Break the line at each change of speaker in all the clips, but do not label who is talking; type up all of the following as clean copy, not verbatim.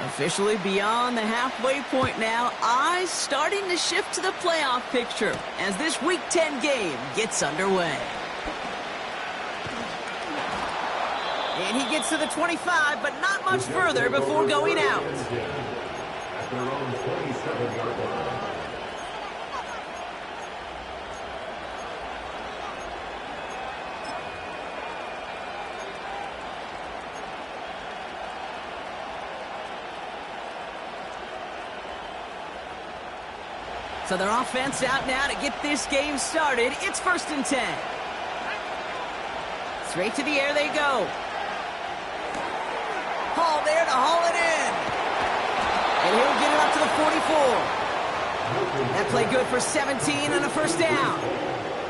Officially beyond the halfway point now, eyes starting to shift to the playoff picture as this Week 10 game gets underway. And he gets to the 25, but not much further before going out. So their offense out now to get this game started. It's 1st and 10. Straight to the air they go. Hall there to haul it in. And he'll get it up to the 44. That play good for 17 and a first down.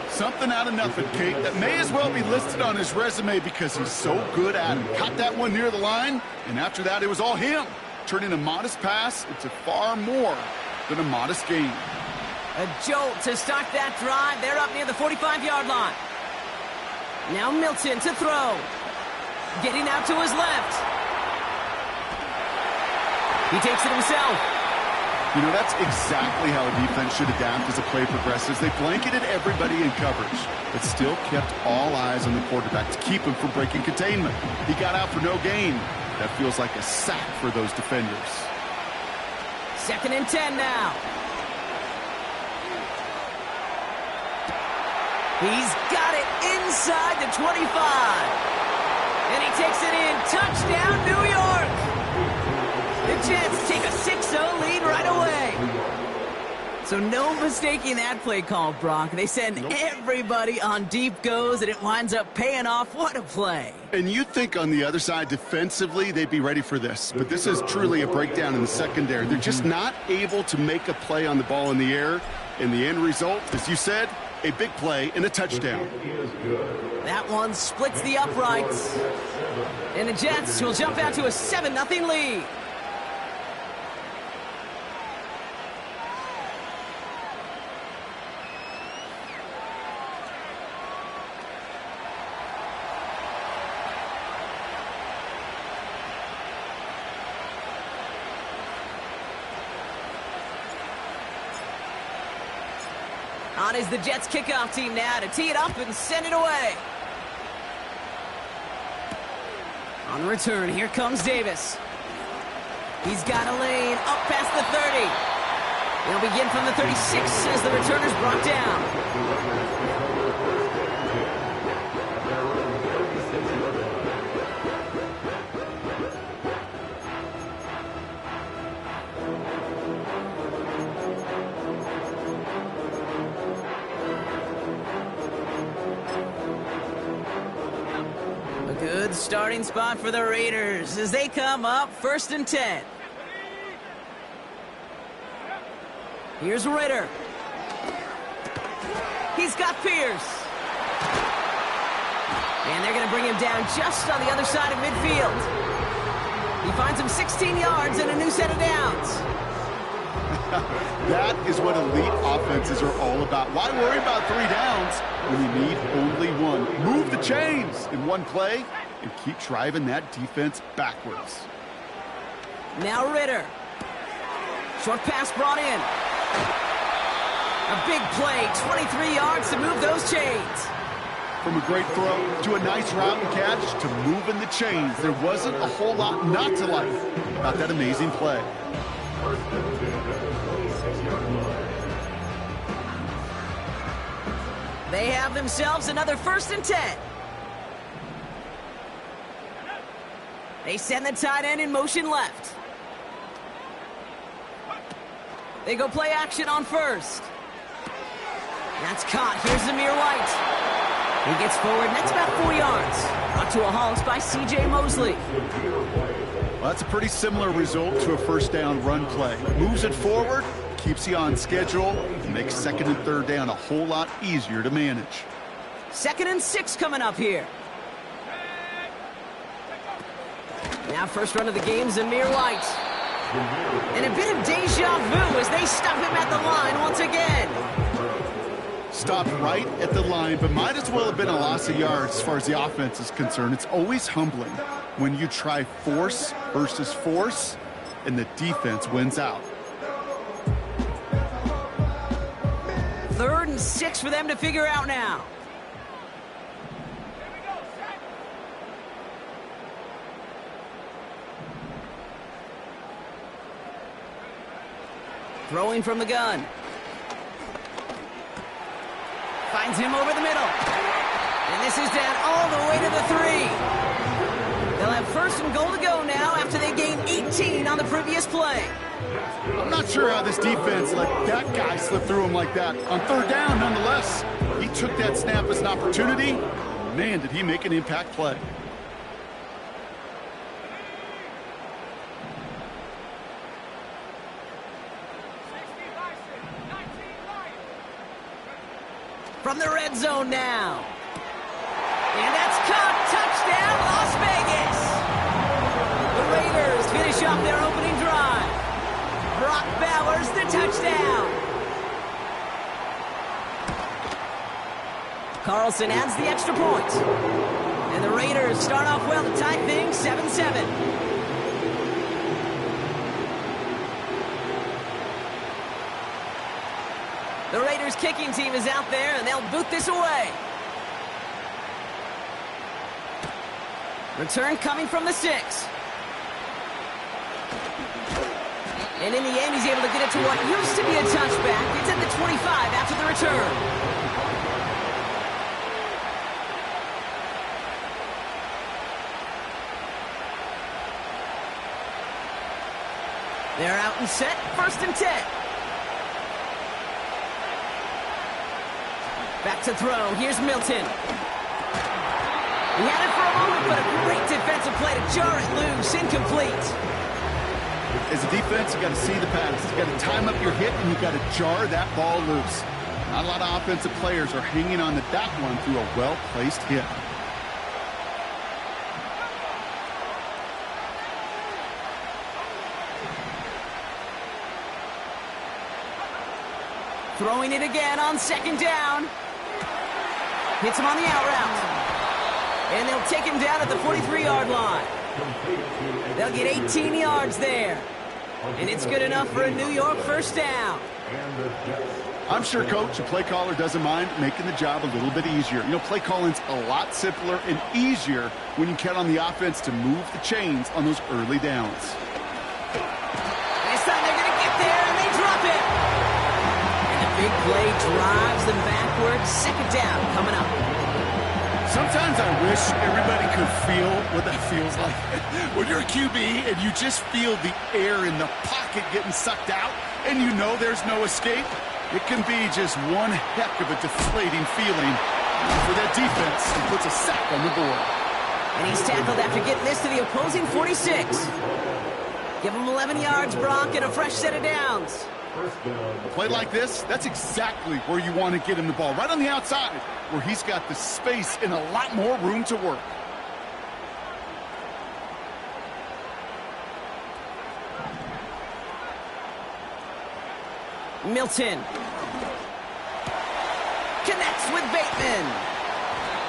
Something out of nothing, Kate, that may as well be listed on his resume because he's so good at it. Caught that one near the line, and after that it was all him. Turning a modest pass into far more than a modest gain.
A jolt to start that drive. They're up near the 45-yard line. Now Milton to throw. Getting out to his left. He takes it himself.
You know, that's exactly how a defense should adapt as the play progresses. They blanketed everybody in coverage, but still kept all eyes on the quarterback to keep him from breaking containment. He got out for no gain. That feels like a sack for those defenders.
2nd and 10 now. He's got it inside the 25. And he takes it in. Touchdown, New York. The Jets take a 6-0 lead right away. So no mistaking that play call, Brock. They send everybody on deep goes, and it winds up paying off. What a play.
And you think on the other side defensively they'd be ready for this. But this is truly a breakdown in the secondary. They're just not able to make a play on the ball in the air. And the end result, as you said, a big play and a touchdown.
That one splits the uprights. And the Jets will jump out to a 7-0 lead. On is the Jets kickoff team now to tee it up and send it away. On the return, here comes Davis. He's got a lane up past the 30. They'll begin from the 36 as the returner's brought down. Good starting spot for the Raiders as they come up 1st and 10. Here's Ritter. He's got Pierce. And they're going to bring him down just on the other side of midfield. He finds him 16 yards and a new set of downs.
That is what elite offenses are all about. Why worry about 3 downs when you need only one? Move the chains in one play and keep driving that defense backwards.
Now Ritter. Short pass brought in. A big play, 23 yards to move those chains.
From a great throw to a nice route and catch to moving the chains, there wasn't a whole lot not to like about that amazing play.
They have themselves another 1st and 10. They send the tight end in motion left. They go play action on 1st. That's caught. Here's Zamir White. He gets forward, and that's about 4 yards. Brought to a halt by C.J. Mosley.
Well, that's a pretty similar result to a 1st down run play. Moves it forward, keeps you on schedule, and makes 2nd and 3rd down a whole lot easier to manage.
2nd and 6 coming up here. Now first run of the game, Zamir White. And a bit of deja vu as they stop him at the line once again.
Stopped right at the line, but might as well have been a loss of yards as far as the offense is concerned. It's always humbling when you try force versus force, and the defense wins out.
3rd and 6 for them to figure out now. Throwing from the gun. Finds him over the middle. And this is down all the way to the 3. They'll have 1st and goal to go now after they gained 18 on the previous play.
I'm not sure how this defense let that guy slip through him like that. On 3rd down, nonetheless, he took that snap as an opportunity. Man, did he make an impact play.
From the red zone now. And that's caught. Touchdown, Las Vegas. The Raiders finish off their opening drive. Brock Bowers, the touchdown. Carlson adds the extra point. And the Raiders start off well to tie things 7-7. The Raiders kicking team is out there, and they'll boot this away. Return coming from the 6. And in the end, he's able to get it to what used to be a touchback. It's at the 25 after the return. They're out and set, 1st and 10. Back to throw. Here's Milton. He had it for a moment, but a great defensive play to jar it loose. Incomplete.
As a defense, you got to see the pass. You got to time up your hit, and you got to jar that ball loose. Not a lot of offensive players are hanging on to that one through a well-placed hit.
Throwing it again on 2nd down. Hits him on the out route. And they'll take him down at the 43-yard line. They'll get 18 yards there. And it's good enough for a New York 1st down.
I'm sure, Coach, the play caller doesn't mind making the job a little bit easier. You know, play calling's a lot simpler and easier when you count on the offense to move the chains on those early downs.
This time they're going to get there, and they drop it. And the big play drives them backwards. 2nd down coming up.
Sometimes I wish everybody could feel what that feels like. When you're a QB and you just feel the air in the pocket getting sucked out and you know there's no escape, it can be just one heck of a deflating feeling for that defense. He puts a sack on the board.
And he's tackled after getting this to the opposing 46. Give him 11 yards, Brock, and a fresh set of downs.
A play like this, that's exactly where you want to get him the ball. Right on the outside, where he's got the space and a lot more room to work.
Milton. Connects with Bateman.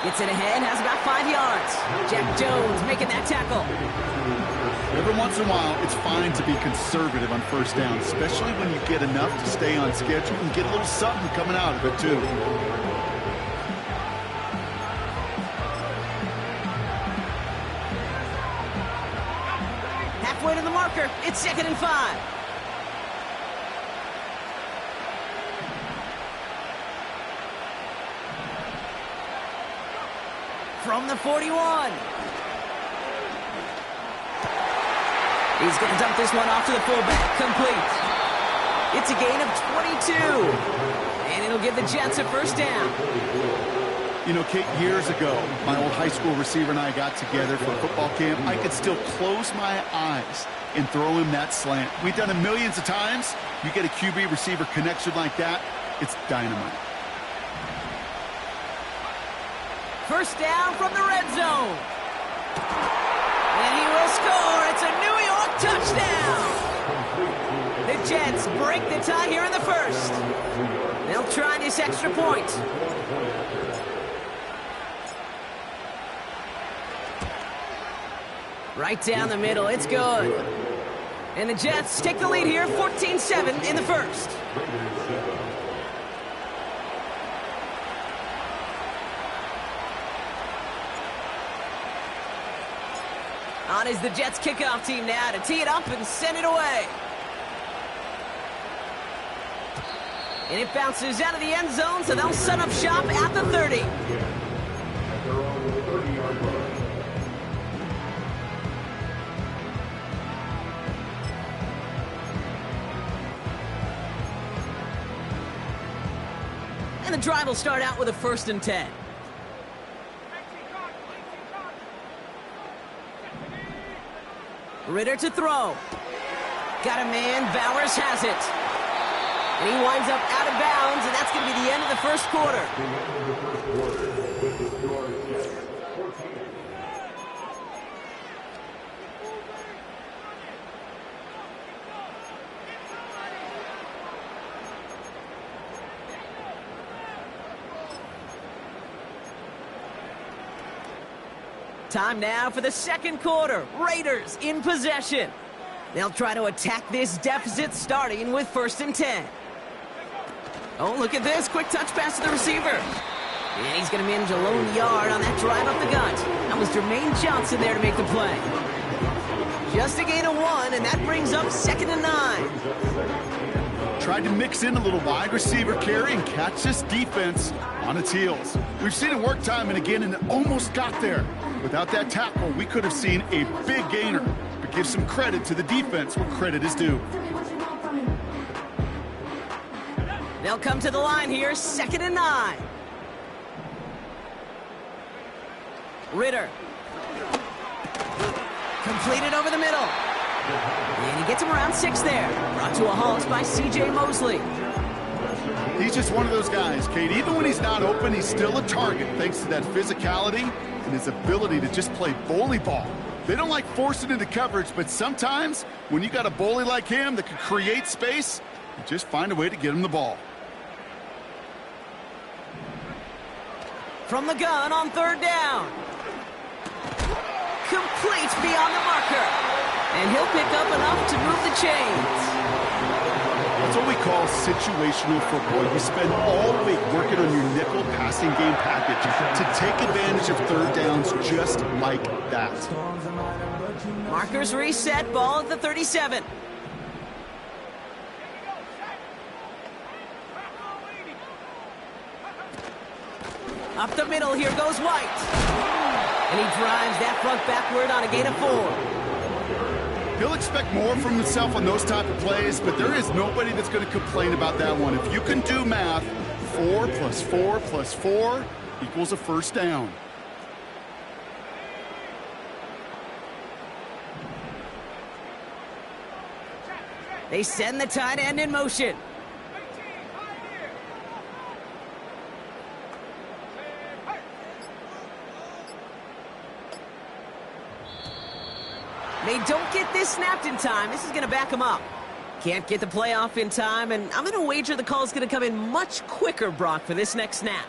Gets it ahead, has about 5 yards. Jack Jones making that tackle.
Every once in a while, it's fine to be conservative on 1st down, especially when you get enough to stay on schedule and get a little something coming out of it, too.
Halfway to the marker. It's 2nd and 5. From the 41. He's going to dump this one off to the fullback. Complete. It's a gain of 22. And it'll give the Jets a 1st down.
You know, Kate, years ago, my old high school receiver and I got together for a football camp. I could still close my eyes and throw him that slant. We've done it millions of times. You get a QB receiver connection like that, it's dynamite.
1st down from the red zone. And he will score. It's a New York touchdown. The Jets break the tie here in the 1st. They'll try this extra point. Right down the middle. It's good. And the Jets take the lead here, 14-7 in the first. On is the Jets kickoff team now to tee it up and send it away. And it bounces out of the end zone, so they'll set up shop at the 30. And the drive will start out with a 1st and 10. Ritter to throw. Got a man, Bowers has it. And he winds up out of bounds, and that's going to be the end of the first quarter. Time now for the second quarter. Raiders in possession. They'll try to attack this deficit starting with 1st and 10. Oh, look at this. Quick touch pass to the receiver. And he's going to manage a lone yard on that drive up the gut. That was Jermaine Johnson there to make the play. Just a gain of 1, and that brings up 2nd and 9.
Tried to mix in a little wide receiver carry and catch this defense on its heels. We've seen it work time and again, and it almost got there. Without that tackle, we could have seen a big gainer. But give some credit to the defense where credit is due.
They'll come to the line here, 2nd and 9. Ritter. Completed over the middle. And he gets him around 6 there. Brought to a halt by C.J. Mosley.
He's just one of those guys, Kate. Even when he's not open, he's still a target thanks to that physicality and his ability to just play bully ball. They don't like forcing into coverage, but sometimes when you got a bully like him that can create space, you just find a way to get him the ball.
From the gun on 3rd down. Complete beyond the marker. And he'll pick up enough to move the chains.
That's what we call situational football. You spend all week working on your nickel passing game package to take advantage of 3rd downs just like that.
Markers reset, ball at the 37. Up the middle, here goes White. And he drives that front backward on a gain of 4.
He'll expect more from himself on those type of plays, but there is nobody that's going to complain about that one. If you can do math, 4 plus 4 plus 4 equals a 1st down.
They send the tight end in motion. They don't get this snapped in time. This is going to back them up. Can't get the play off in time, and I'm going to wager the call is going to come in much quicker, Brock, for this next snap.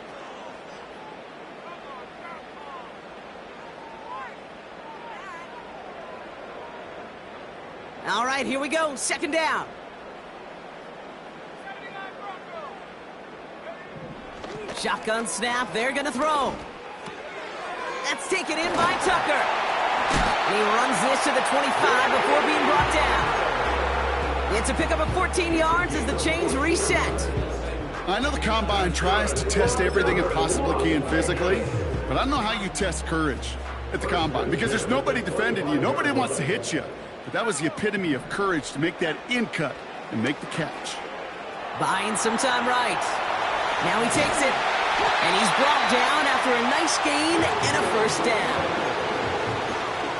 All right, here we go. 2nd down. Shotgun snap. They're going to throw. That's taken in by Tucker. And he runs this to the 25 before being brought down. It's a pickup of 14 yards as the chains reset.
I know the Combine tries to test everything it possibly can physically, but I don't know how you test courage at the Combine because there's nobody defending you. Nobody wants to hit you. But that was the epitome of courage to make that in cut and make the catch.
Buying some time right. Now he takes it. And he's brought down after a nice gain and a 1st down.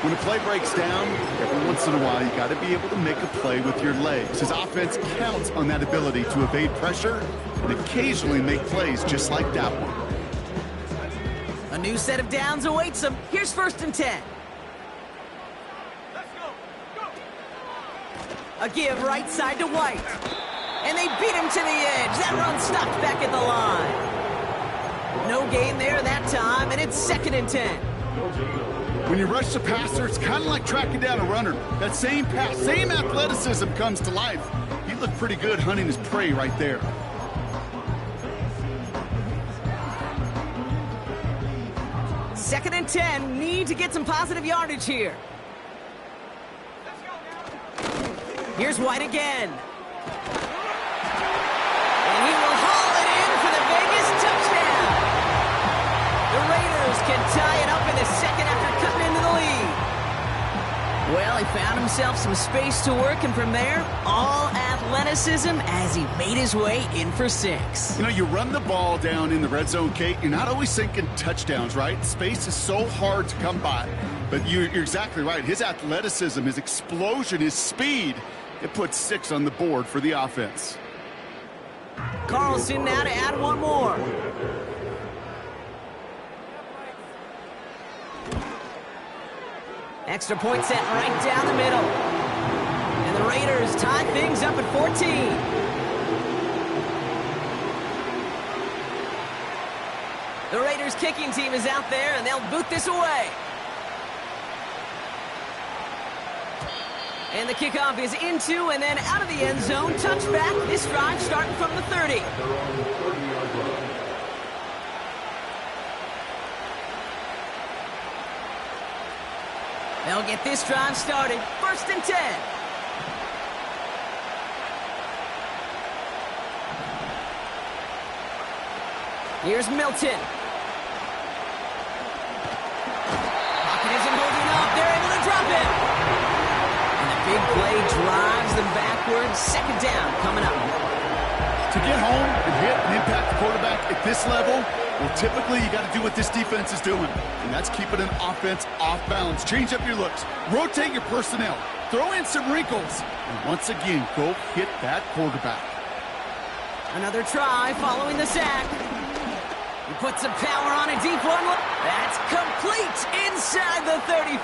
When a play breaks down, every once in a while, you got to be able to make a play with your legs. His offense counts on that ability to evade pressure and occasionally make plays just like that one.
A new set of downs awaits him. Here's 1st and 10. A give right side to White. And they beat him to the edge. That run stopped back at the line. No gain there that time, and it's 2nd and 10.
When you rush the passer, it's kind of like tracking down a runner. That same pass, same athleticism comes to life. He looked pretty good hunting his prey right there.
Second and 10, need to get some positive yardage here. Here's White again. And he will haul it in for the Vegas touchdown. The Raiders can tie it up in the second after cutting into the lead. Well, he found himself some space to work, and from there, all athleticism as he made his way in for 6.
You know, you run the ball down in the red zone, Kate, you're not always thinking touchdowns, right? Space is so hard to come by. But you're exactly right. His athleticism, his explosion, his speed, it puts 6 on the board for the offense.
Carlson now to add one more. Extra point set right down the middle. And the Raiders tie things up at 14. The Raiders kicking team is out there, and they'll boot this away. And the kickoff is into and then out of the end zone. Touchback. This drive starting from the 30. They'll get this drive started. First and 10. Here's Milton. Pocket isn't holding up. They're able to drop it. And the big play drives them backwards. Second down coming up.
To get home and hit and impact the quarterback at this level, well, typically you got to do what this defense is doing, and that's keeping an offense off balance. Change up your looks, rotate your personnel, throw in some wrinkles, and once again, go hit that quarterback.
Another try following the sack. He puts some power on a deep one. That's complete inside the 35.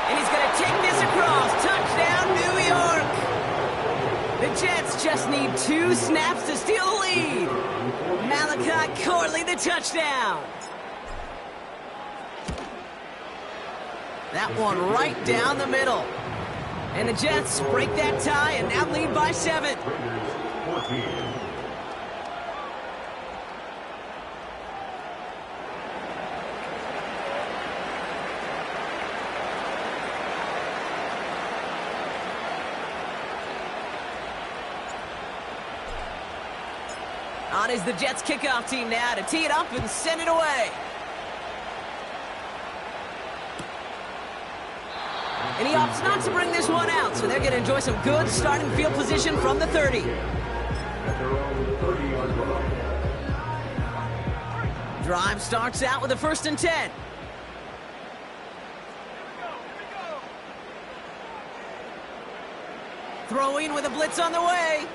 And he's going to take this across. Touchdown, New York. The Jets just need 2 snaps to steal the lead. Malachi Corley, the touchdown. That one right down the middle. And the Jets break that tie and now lead by 7. On is the Jets kickoff team now to tee it up and send it away. And he opts not to bring this one out, so they're going to enjoy some good starting field position from the 30. Drive starts out with a first and 10. Throwing with a blitz on the way.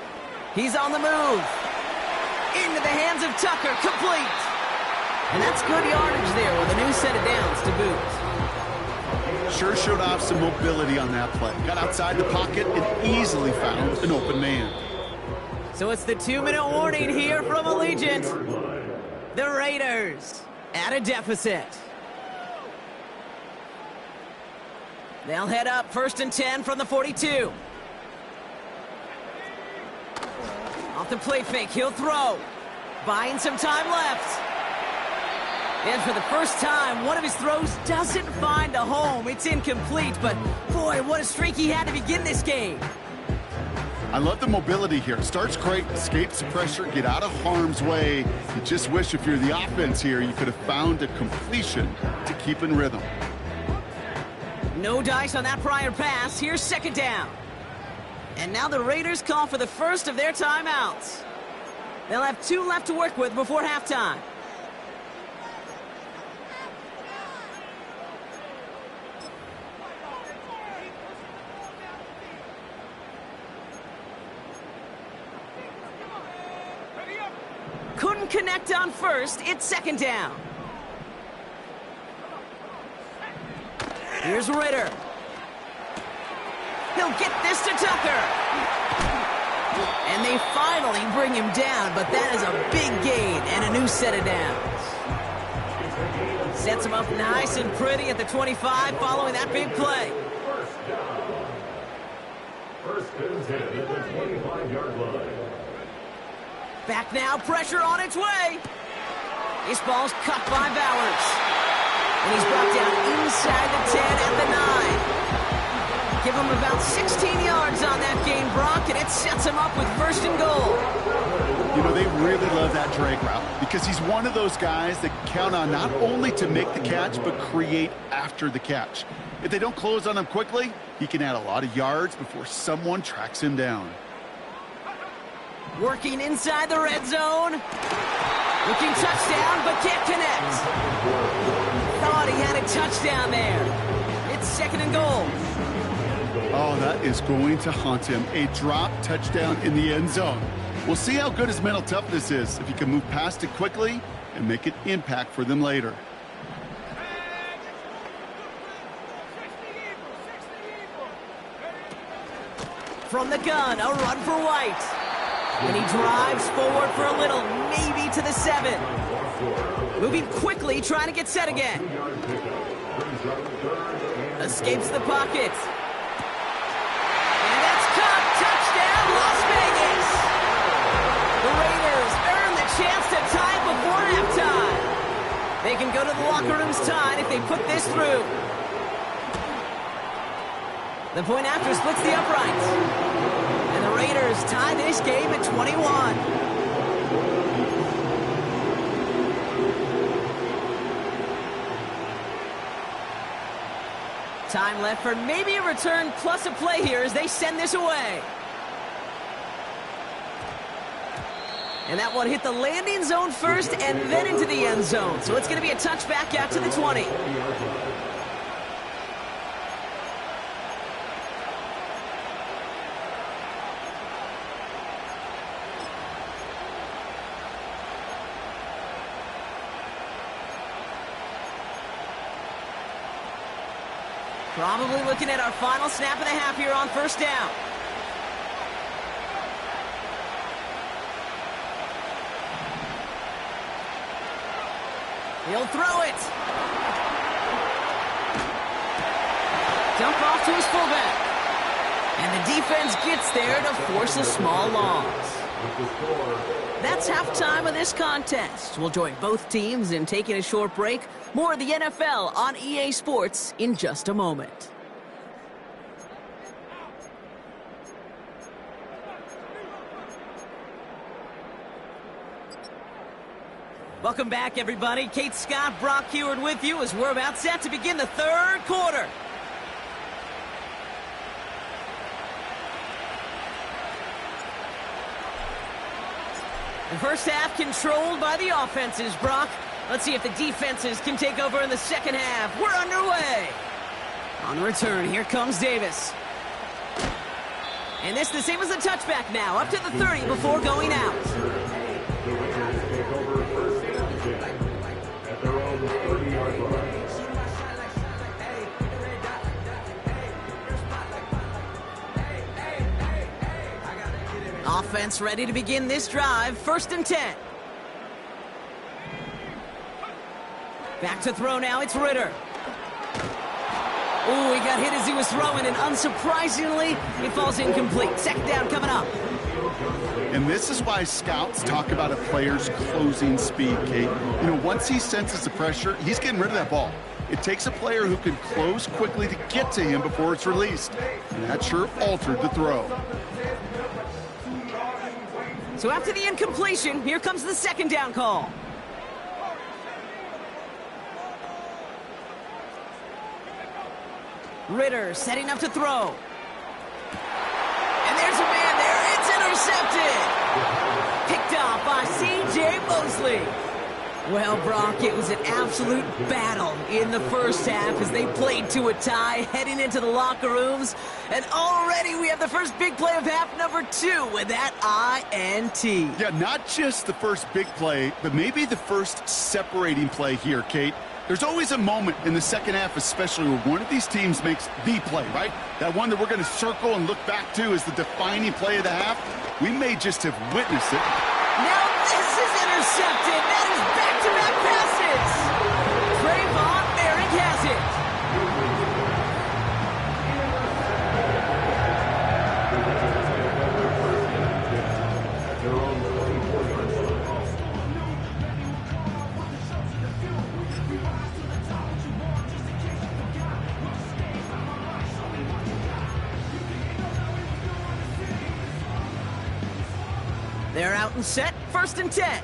He's on the move. Into the hands of Tucker, complete. And that's good yardage there with a new set of downs to boot.
Sure showed off some mobility on that play. Got outside the pocket and easily found an open man.
So it's the 2-minute warning here from Allegiant. The Raiders at a deficit. They'll head up first and 10 from the 42. Off the play fake, he'll throw. Buying some time left. And for the first time, one of his throws doesn't find a home. It's incomplete, but boy, what a streak he had to begin this game.
I love the mobility here. Starts great, escapes pressure, get out of harm's way. You just wish if you're the offense here, you could have found a completion to keep in rhythm.
No dice on that prior pass. Here's second down. And now the Raiders call for the first of their timeouts. They'll have 2 left to work with before halftime. Couldn't connect on first. It's second down. Here's Ritter. He'll get this to Tucker. And they finally bring him down, but that is a big gain and a new set of downs. Sets him up nice and pretty at the 25 following that big play.
First and 10 at the 25-yard line.
Back now, pressure on its way. This ball's cut by Bowers. And he's brought down inside the 10 at the 9. Give him about 16 yards on that game, Brock, and it sets him up with first and goal.
You know, they really love that drag route because he's one of those guys that count on not only to make the catch, but create after the catch. If they don't close on him quickly, he can add a lot of yards before someone tracks him down.
Working inside the red zone. Looking touchdown, but can't connect. Thought he had a touchdown there. It's second and goal.
Oh, that is going to haunt him. A drop touchdown in the end zone. We'll see how good his mental toughness is if he can move past it quickly and make an impact for them later.
From the gun, a run for White. And he drives forward for a little, maybe to the 7. Moving quickly, trying to get set again. Escapes the pocket. And that's caught. Touchdown, Las Vegas. The Raiders earn the chance to tie before halftime. They can go to the locker rooms tied if they put this through. The point after splits the uprights. And the Raiders tie this game at 21. Time left for maybe a return plus a play here as they send this away. And that one hit the landing zone first and then into the end zone. So it's going to be a touchback out to the 20. Probably looking at our final snap of the half here on first down. He'll throw it. Dump off to his fullback. And the defense gets there to force a small loss. That's halftime of this contest. We'll join both teams in taking a short break. More of the NFL on EA Sports in just a moment. Welcome back, everybody. Kate Scott, Brock Heward with you as we're about set to begin the third quarter. The first half controlled by the offenses, Brock. Let's see if the defenses can take over in the second half. We're underway. On the return, here comes Davis. And this the same as the touchback now, up to the 30 before going out. Offense ready to begin this drive. First and 10. Back to throw now. It's Ritter. Oh, he got hit as he was throwing, and unsurprisingly, it falls incomplete. Second down coming up.
And this is why scouts talk about a player's closing speed, Kate. You know, once he senses the pressure, he's getting rid of that ball. It takes a player who can close quickly to get to him before it's released. And that sure altered the throw.
So after the incompletion, here comes the second down call. Ritter setting up to throw. And there's a man there. It's intercepted. Picked off by C.J. Mosley. Well, Brock, it was an absolute battle in the first half as they played to a tie, heading into the locker rooms. And already we have the first big play of half number 2 with that INT.
Yeah, not just the first big play, but maybe the first separating play here, Kate. There's always a moment in the second half, especially where one of these teams makes the play, right? That one that we're going to circle and look back to as the defining play of the half. We may just have witnessed it.
Now this is intercepted. That is back-to-back passes. Trey out and set, 1st and 10.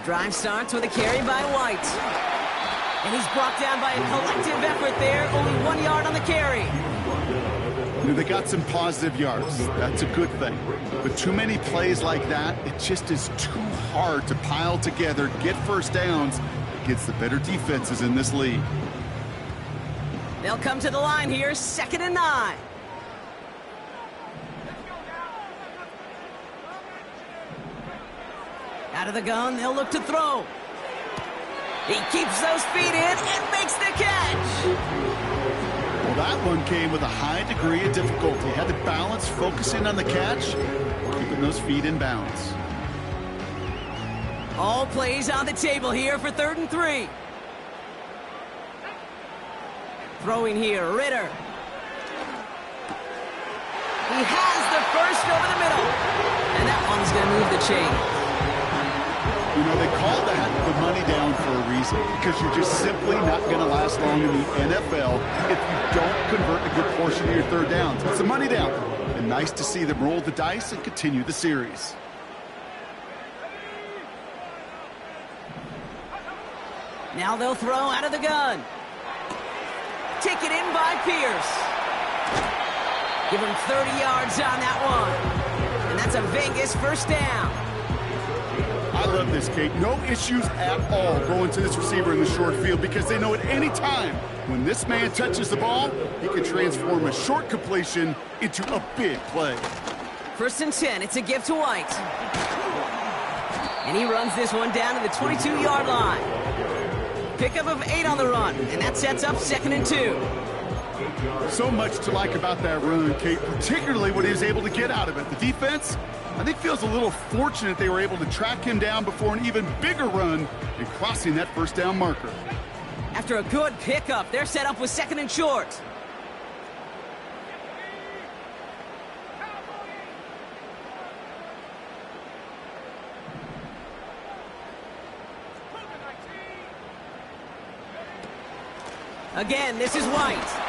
Drive starts with a carry by White. And he's brought down by a collective effort there, only 1 yard on the carry.
They got some positive yards. That's a good thing. But too many plays like that, it just is too hard to pile together, get first downs against the better defenses in this league.
They'll come to the line here, 2nd and 9. Out of the gun, they'll look to throw. He keeps those feet in and makes the catch.
Well, that one came with a high degree of difficulty. Had to balance focusing on the catch, keeping those feet in bounds.
All plays on the table here for 3rd and 3. Throwing here, Ritter. He has the first over the middle. And that one's going to move the chain.
You know, they call that the money down for a reason, because you're just simply not going to last long in the NFL if you don't convert a good portion of your 3rd downs. It's the money down. And nice to see them roll the dice and continue the series.
Now they'll throw out of the gun. Taken in by Pierce. Give him 30 yards on that one. And that's a Vegas 1st down.
I love this, Kate. No issues at all going to this receiver in the short field, because they know at any time when this man touches the ball, he can transform a short completion into a big play.
1st and 10. It's a gift to White. And he runs this one down to the 22-yard line. Pickup of 8 on the run, and that sets up 2nd and 2.
So much to like about that run, Kate, particularly what he was able to get out of it. The defense, I think, feels a little fortunate they were able to track him down before an even bigger run and crossing that 1st down marker.
After a good pickup, they're set up with 2nd and short. Again, this is White.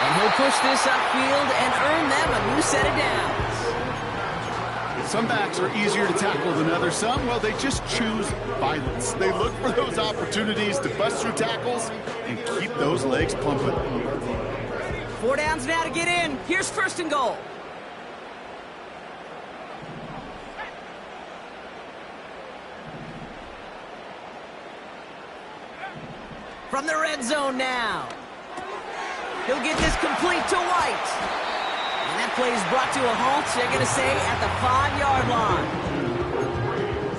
And he'll push this upfield and earn them a new set of downs.
Some backs are easier to tackle than others. Some, well, they just choose violence. They look for those opportunities to bust through tackles and keep those legs pumping.
4 downs now to get in. Here's 1st and goal. From the red zone now. He'll get this complete to White. And that play is brought to a halt, they're going to say, at the 5-yard line.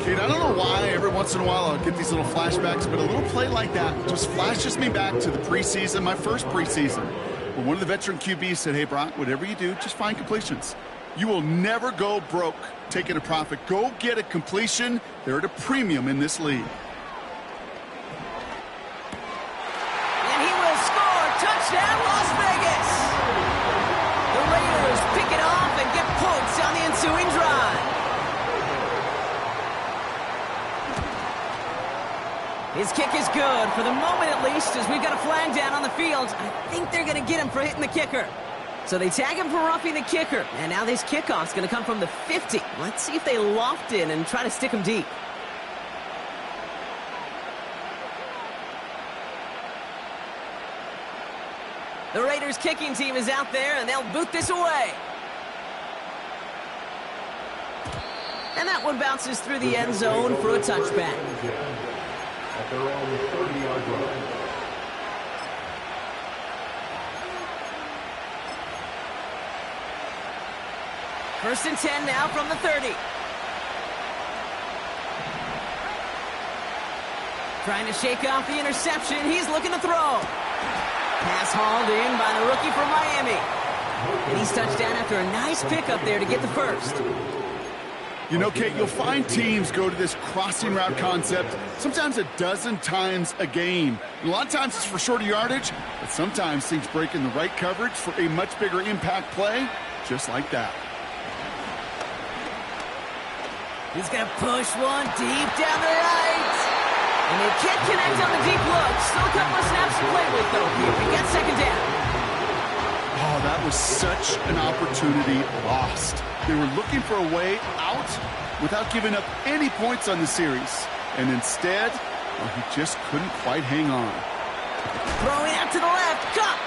Kate, I don't know why every once in a while I'll get these little flashbacks, but a little play like that just flashes me back to the preseason, my first preseason, when one of the veteran QBs said, hey, Brock, whatever you do, just find completions. You will never go broke taking a profit. Go get a completion. They're at a premium in this league.
Touchdown, Las Vegas! The Raiders pick it off and get points on the ensuing drive. His kick is good, for the moment at least, as we've got a flag down on the field. I think they're going to get him for hitting the kicker. So they tag him for roughing the kicker, and now this kickoff's going to come from the 50. Let's see if they loft in and try to stick him deep. The Raiders kicking team is out there, and they'll boot this away. And that one bounces through the end zone for a touchback.
At their own 30-yard line.
First and 10 now from the 30. Trying to shake off the interception. He's looking to throw. Pass hauled in by the rookie from Miami. And he's touchdown after a nice pickup there to get the first.
You know, Kate, you'll find teams go to this crossing route concept sometimes a dozen times a game. And a lot of times it's for shorter yardage, but sometimes things break in the right coverage for a much bigger impact play, just like that.
He's going to push one deep down the right. And they can't connect on the deep look. Still a couple of snaps to play with, though, here. We get second down.
Oh, that was such an opportunity lost. They were looking for a way out without giving up any points on the series. And instead, well, he just couldn't quite hang on.
Throwing out to the left. Cut!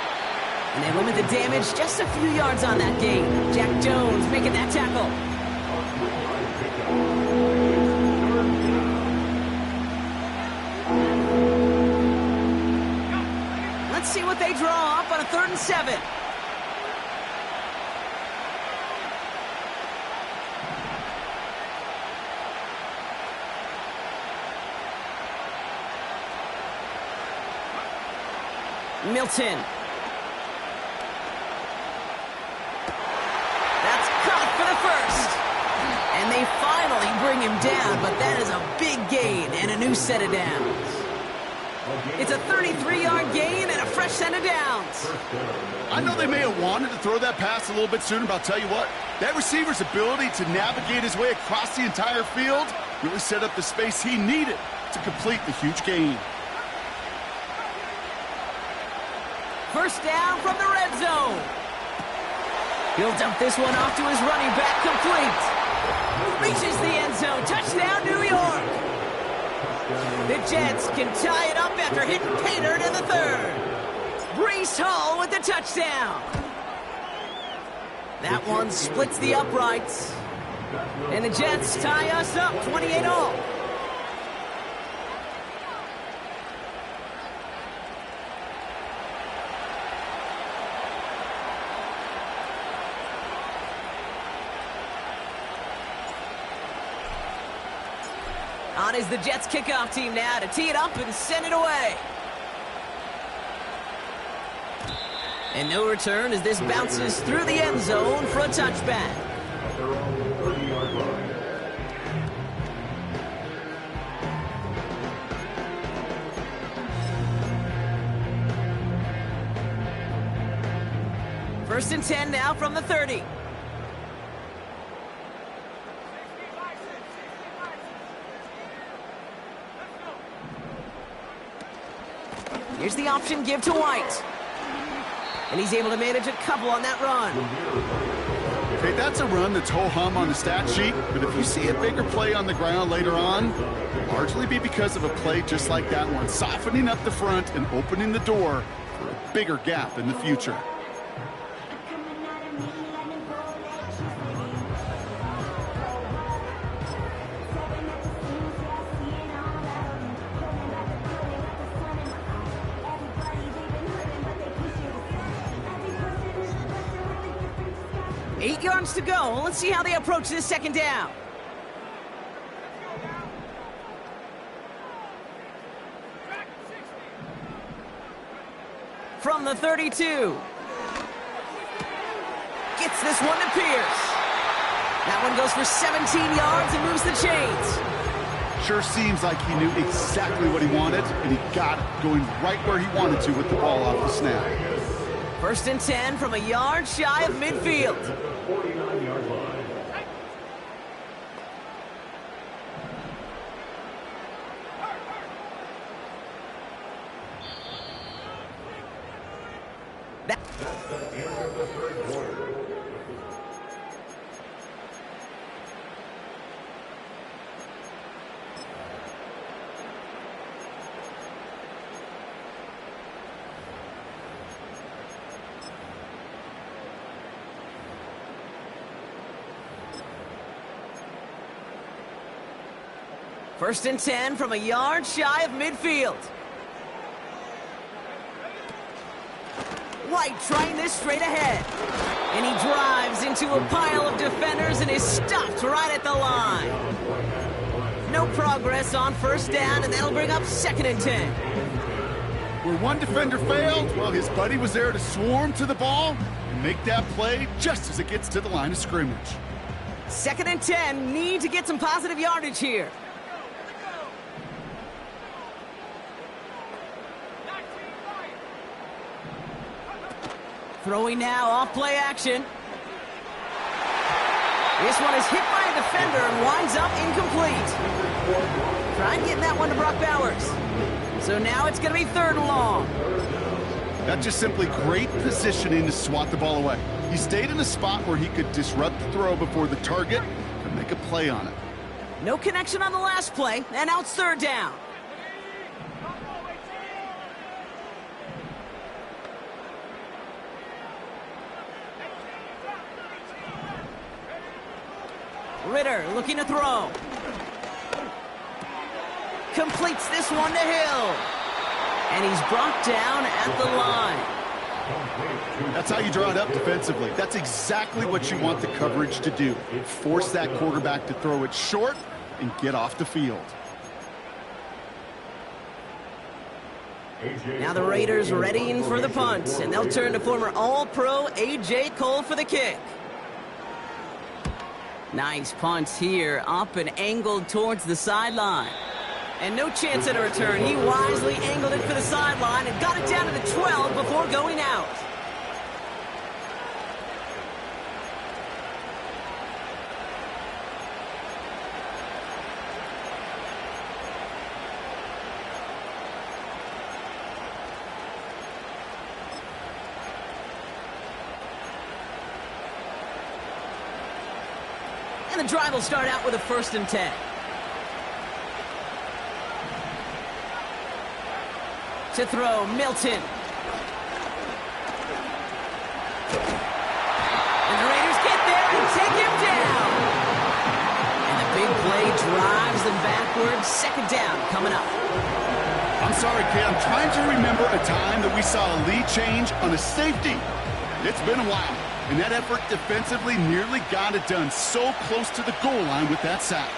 And they limit the damage just a few yards on that gain. Jack Jones making that tackle. Let's see what they draw up on a 3rd and 7. Milton. That's caught for the first. And they finally bring him down, but that is a big gain and a new set of downs. It's a 33-yard gain and a fresh set of downs.
I know they may have wanted to throw that pass a little bit sooner, but I'll tell you what, that receiver's ability to navigate his way across the entire field really set up the space he needed to complete the huge gain.
First down from the red zone. He'll dump this one off to his running back, complete. Reaches the end zone. Touchdown, New York. The Jets can tie it up after hitting Pater in the 3rd. Breece Hall with the touchdown. That one splits the uprights. And the Jets tie us up 28-all. On is the Jets kickoff team now to tee it up and send it away. And no return as this bounces through the end zone for a touchback. First and 10 now from the 30. Here's the option give to White. And he's able to manage a couple on that run.
Okay, that's a run that's ho-hum on the stat sheet, but if you see a bigger play on the ground later on, largely be because of a play just like that one, softening up the front and opening the door for a bigger gap in the future.
To go. Let's see how they approach this second down. From the 32. Gets this one to Pierce. That one goes for 17 yards and moves the chains.
Sure seems like he knew exactly what he wanted, and he got it, going right where he wanted to with the ball off the snap.
First and 10 from a yard shy of midfield.
49-yard line. That's the end of the 3rd quarter.
First and 10 from a yard shy of midfield. White trying this straight ahead. And he drives into a pile of defenders and is stopped right at the line. No progress on first down, and that'll bring up 2nd and 10.
Where one defender failed, well, his buddy was there to swarm to the ball and make that play just as it gets to the line of scrimmage.
2nd and 10, need to get some positive yardage here. Throwing now off play action. This one is hit by a defender and winds up incomplete. Trying getting that one to Brock Bowers. So now it's going to be 3rd and long.
That's just simply great positioning to swat the ball away. He stayed in a spot where he could disrupt the throw before the target and make a play on it.
No connection on the last play, and now it's 3rd down. Ritter looking to throw. Completes this one to Hill. And he's brought down at the line.
That's how you draw it up defensively. That's exactly what you want the coverage to do. Force that quarterback to throw it short and get off the field.
Now the Raiders readying for the punt, and they'll turn to former All-Pro A.J. Cole for the kick. Nice punt here, up and angled towards the sideline. And no chance at a return. He wisely angled it for the sideline and got it down to the 12 before going out. And the drive will start out with a 1st and 10. To throw, Milton. And the Raiders get there and take him down. And the big play drives them backwards. 2nd down coming up.
I'm sorry, kid. I'm trying to remember a time that we saw a lead change on a safety. It's been a while. And that effort defensively nearly got it done. So close to the goal line with that sack.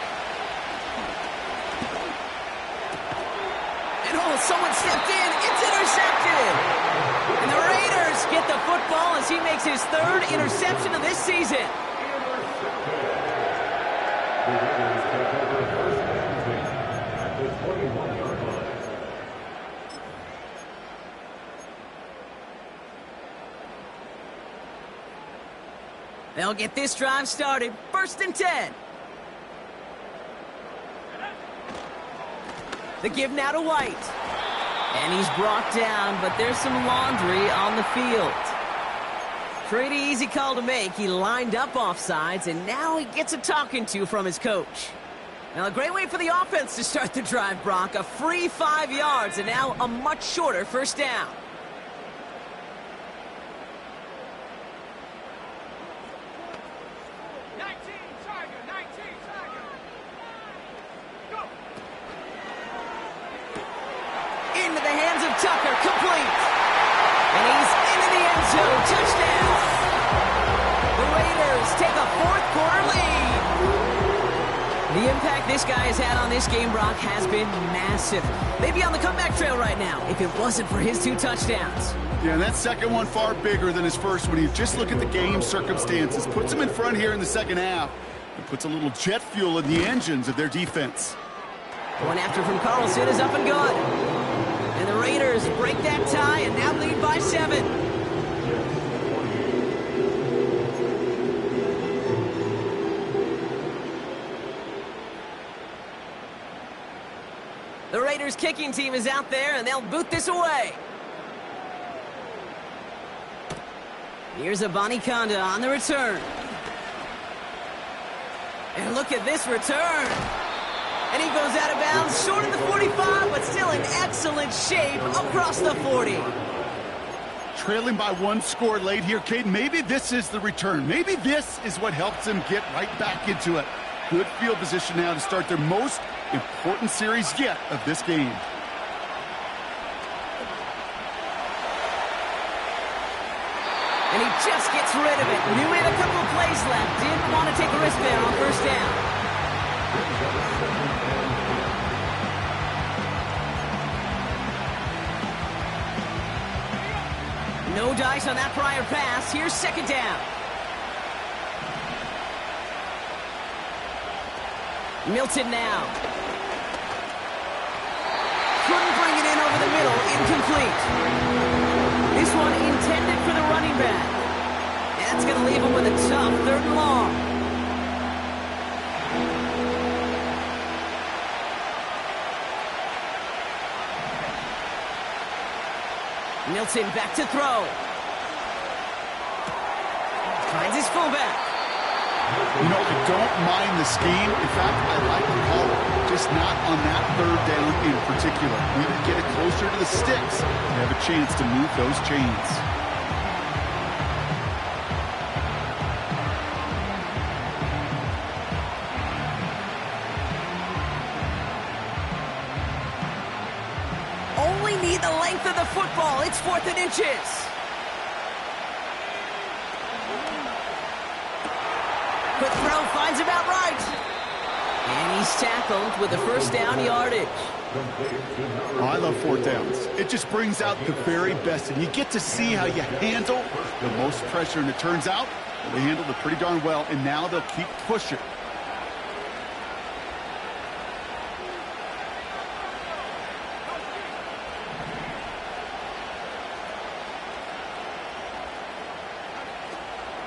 And oh, someone stepped in. It's intercepted. And the Raiders get the football as he makes his 3rd interception of this season. They'll get this drive started. 1st and 10. The give now to White. And he's brought down, but there's some laundry on the field. Pretty easy call to make. He lined up offsides, and now he gets a talking to from his coach. Now, a great way for the offense to start the drive, Brock. A free 5 yards, and now a much shorter 1st down. Into the hands of Tucker, complete. And he's into the end zone, touchdown. The Raiders take a 4th quarter lead. The impact this guy has had on this game, Brock, has been massive. They'd be on the comeback trail right now if it wasn't for his 2 touchdowns.
Yeah, and that second one far bigger than his first one. You just look at the game circumstances. Puts him in front here in the 2nd half. And puts a little jet fuel in the engines of their defense.
One after from Carlson is up and good. And the Raiders break that tie and now lead by 7. The Raiders kicking team is out there and they'll boot this away. Here's Abanikanda on the return. And look at this return. And he goes out of bounds, short of the 45, but still in excellent shape across the 40.
Trailing by 1 score late here, Cade. Maybe this is the return. Maybe this is what helps them get right back into it. Good field position now to start their most important series yet of this game.
And he just gets rid of it. Knew he had a couple of plays left. Didn't want to take a risk there on 1st down. No dice on that prior pass. Here's 2nd down. Milton now. Couldn't bring it in over the middle. Incomplete. This one intended for the running back. That's going to leave him with a tough 3rd and long. Milton back to throw. Finds his fullback.
You know, I don't mind the scheme. In fact, I like the call. Just not on that third down in particular. We need to get it closer to the sticks to have a chance to move those chains.
Only need the length of the football. It's 4th and inches. Quick throw finds him outright. And he's tackled with the first down yardage.
Oh, I love 4th downs. It just brings out the very best, and you get to see how you handle the most pressure, and it turns out they handled it pretty darn well, and now they'll keep pushing.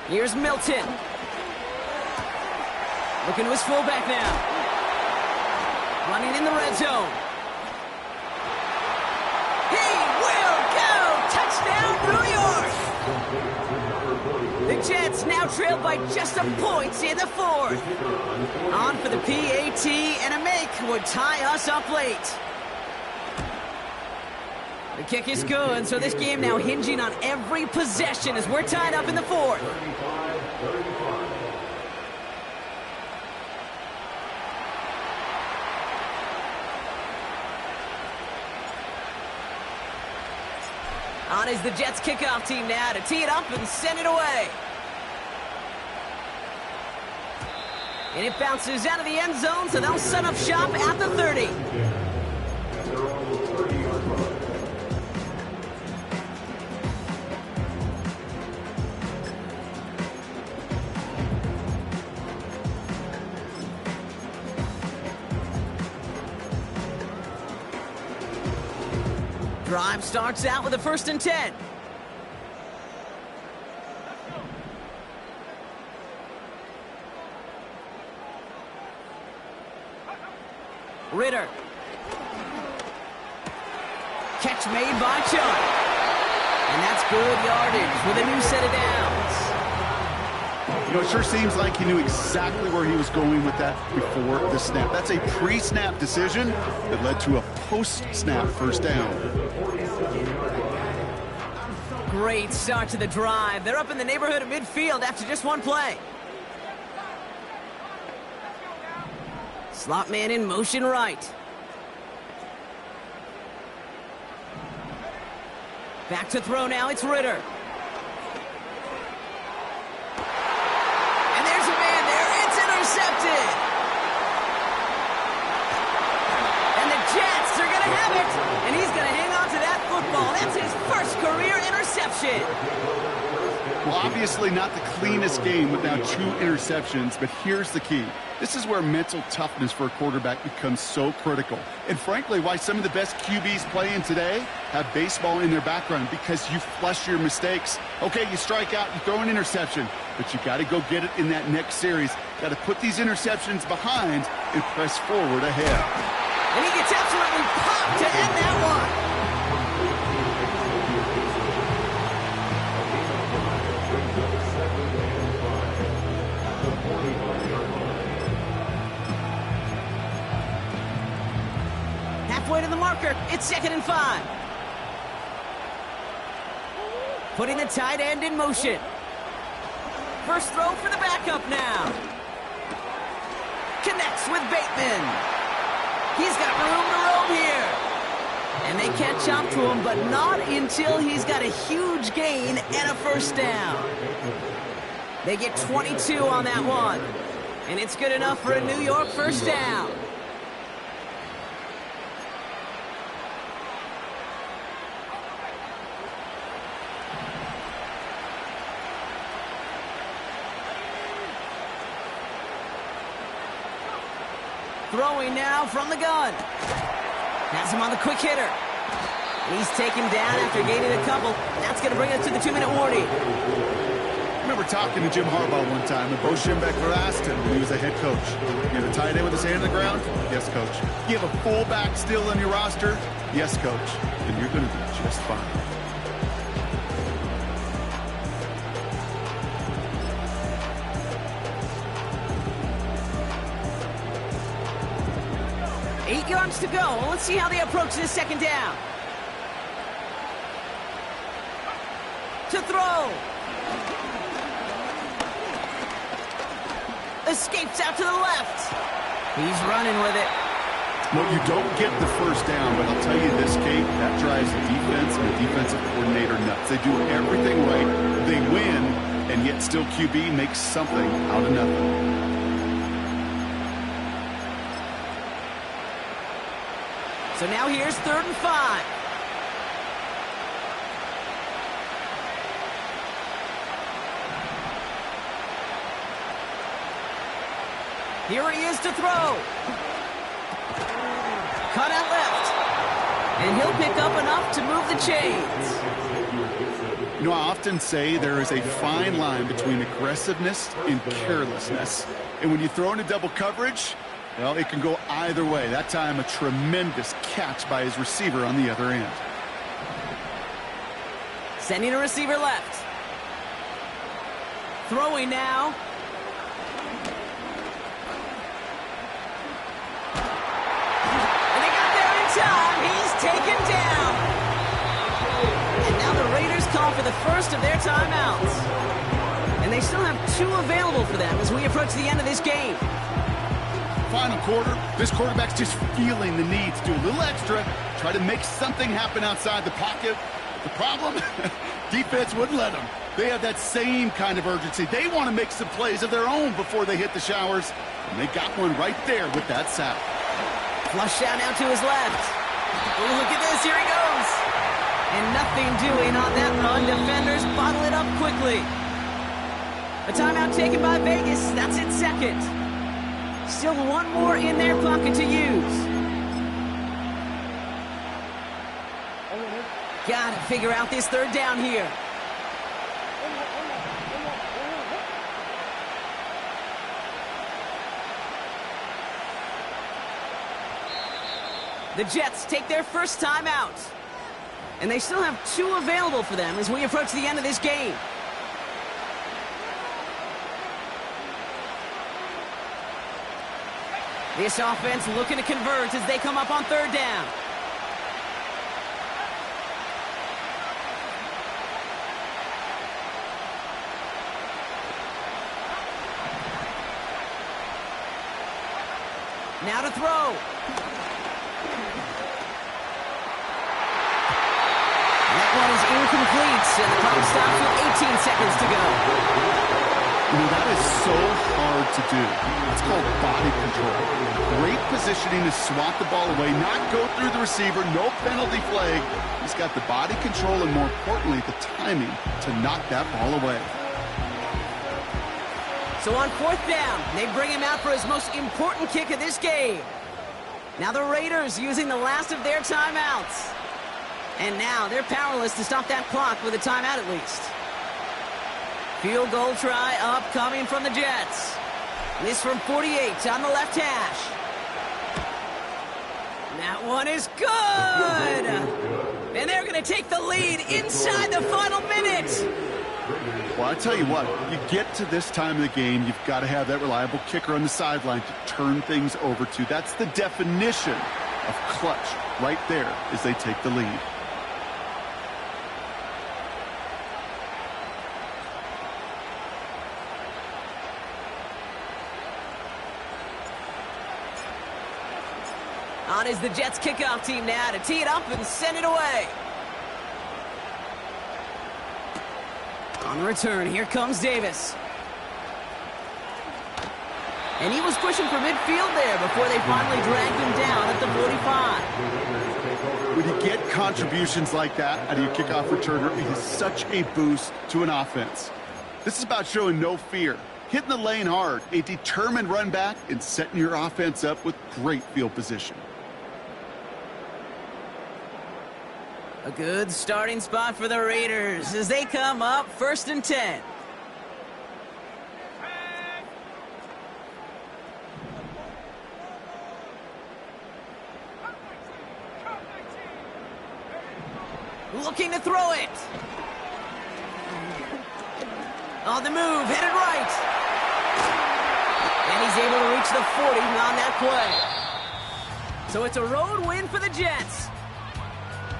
Here's Milton. Looking to his fullback now. Running in the red zone. He will go! Touchdown, New York! The Jets now trail by just a point in the 4th. On for the PAT, and a make would tie us up late. The kick is good, so this game now hinging on every possession as we're tied up in the 4th. On is the Jets kickoff team now to tee it up and send it away. And it bounces out of the end zone, so they'll set up shop at the 30. Drive starts out with a 1st and 10. Ritter. Catch made by Chubb. And that's good yardage with a new set of downs.
You know, it sure seems like he knew exactly where he was going with that before the snap. That's a pre-snap decision that led to a post-snap first down.
Great start to the drive. They're up in the neighborhood of midfield after just one play. Slot man in motion right. Back to throw now, it's Ritter. And there's a man there, it's intercepted. And the Jets are gonna have it. And he's gonna hang on to that football. That's his first career interception.
Well, obviously not the cleanest game with now 2 interceptions, but here's the key. This is where mental toughness for a quarterback becomes so critical. And frankly, why some of the best QBs playing today have baseball in their background, because you flush your mistakes. Okay, you strike out, you throw an interception, but you got to go get it in that next series. Got to put these interceptions behind and press forward ahead.
And he gets absolutely popped to end that one. Halfway to the marker, it's 2nd and 5. Putting the tight end in motion. First throw for the backup now. Connects with Bateman. He's got room to roam here. And they catch up to him, but not until he's got a huge gain and a first down. They get 22 on that one. And it's good enough for a New York first down. Throwing now from the gun. Has him on the quick hitter. He's taken down after gaining a couple. That's going to bring us to the 2-minute warning.
I remember talking to Jim Harbaugh one time, and Bo Schembechler asked him when he was a head coach, you have a tight end with his hand on the ground? Yes, coach. You have a fullback still on your roster? Yes, coach. And you're going to be just fine.
8 yards to go. Well, let's see how they approach this second down. To throw. Escapes out to the left. He's running with it.
Well, you don't get the first down, but I'll tell you this, Kate, that drives the defense and the defensive coordinator nuts. They do everything right. They win, and yet still QB makes something out of nothing.
So now here's 3rd and 5. Here he is to throw. Cut out left. And he'll pick up enough to move the chains.
You know, I often say there is a fine line between aggressiveness and carelessness. And when you throw into double coverage, well, it can go either way. That time, a tremendous catch by his receiver on the other end.
Sending a receiver left. Throwing now. And they got there in time. He's taken down. And now the Raiders call for the first of their timeouts. And they still have 2 available for them as we approach the end of this game.
Final quarter, this quarterback's just feeling the need to do a little extra, try to make something happen outside the pocket. The problem? Defense wouldn't let them. They have that same kind of urgency. They want to make some plays of their own before they hit the showers, and they got one right there with that sack.
Flush out now to his left. Ooh, look at this, here he goes. And nothing doing on that run. Defenders bottle it up quickly. A timeout taken by Vegas. That's its second. Still one more in their pocket to use. Gotta figure out this 3rd down here. The Jets take their first time out. And they still have 2 available for them as we approach the end of this game. This offense looking to convert as they come up on 3rd down. Now to throw. That one is incomplete, and the clock stops with 18 seconds to go.
You know, that is so hard to do. It's called body control. Great positioning to swat the ball away, not go through the receiver, no penalty flag. He's got the body control and, more importantly, the timing to knock that ball away.
So on 4th down, they bring him out for his most important kick of this game. Now the Raiders using the last of their timeouts. And now they're powerless to stop that clock with a timeout at least. Field goal try upcoming from the Jets. This from 48 on the left hash. That one is good! And they're going to take the lead inside the final minute.
Well, I tell you what, you get to this time of the game, you've got to have that reliable kicker on the sideline to turn things over to. That's the definition of clutch right there as they take the lead.
On is the Jets kickoff team now to tee it up and send it away. On the return, here comes Davis. And he was pushing for midfield there before they finally dragged him down at the 45.
When you get contributions like that out of your kickoff returner, it is such a boost to an offense. This is about showing no fear, hitting the lane hard, a determined run back, and setting your offense up with great field position.
A good starting spot for the Raiders as they come up 1st and 10. Looking to throw it. On the move, headed right. And he's able to reach the 40 on that play. So it's a road win for the Jets.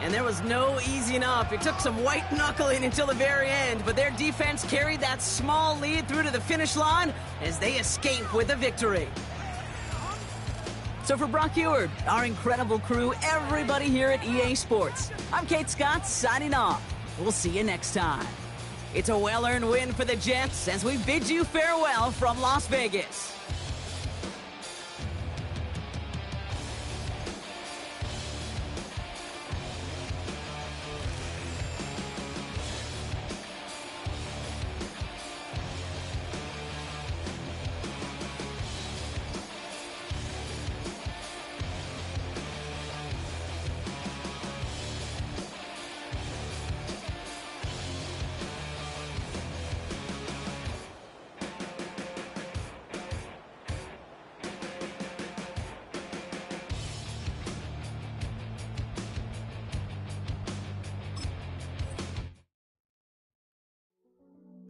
And there was no easing up. It took some white knuckling until the very end, but their defense carried that small lead through to the finish line as they escape with a victory. So for Brock Eward, our incredible crew, everybody here at EA Sports, I'm Kate Scott signing off. We'll see you next time. It's a well-earned win for the Jets as we bid you farewell from Las Vegas.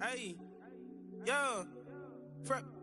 Hey, yo, prep.